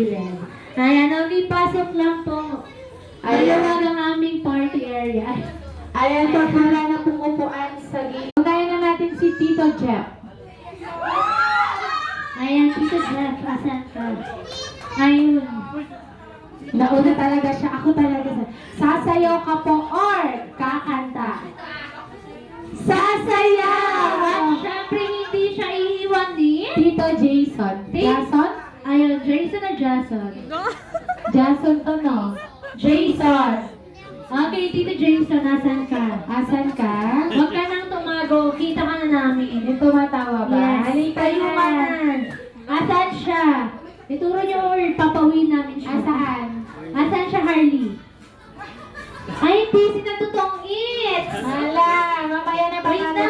gilid. Ayan, only pasok lang po. Ayan ang aming party area. Ayan po, wala na pumupuan sa gilid. Unahin na natin si Tito Jeff. Ayan, Tito Jeff, asan ka? Ayun. Nauna talaga siya. Ako talaga siya. Sasayaw ka po or kakanta? Sasayaw! At syempre, hindi siya iiwan din. Tito Jason. Jason? Ayun, Jason na Jason? Jason to, no? Jason. Okay, Tito Jason, asan ka? Asan ka? Huwag ka nang tumago, kita ka na namin. May tumatawa ba? Yes, Halika tayo na. ka na. Asan siya? Ituro niyo or papawin namin siya. Asaan? Asan siya, Harley? Ay, hindi sila totoong it. Hala, mamaya na ba? Wait na.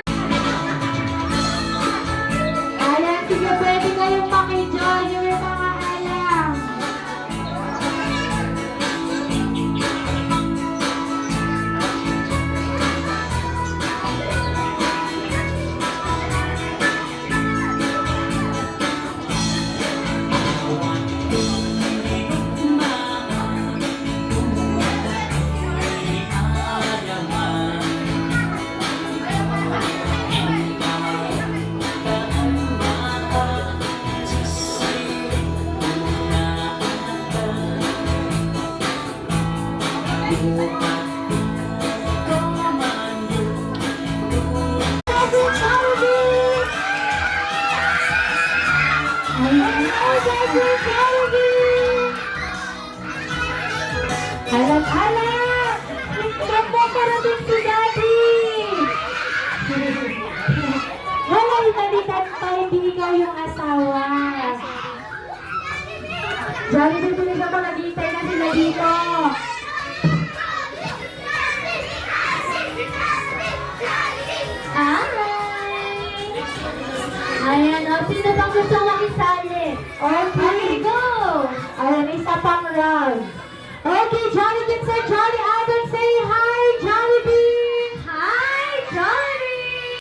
Ayan, sige, pwede kayong makijoin yung mga alam. Alam! Ba't mo parating si Daddy? Wala, italitan pa, hindi ikaw yung asawa. Johnny, bibilis ako, naghihintay na sila dito. Alright. Ayan, o, sino bang gusto makisama?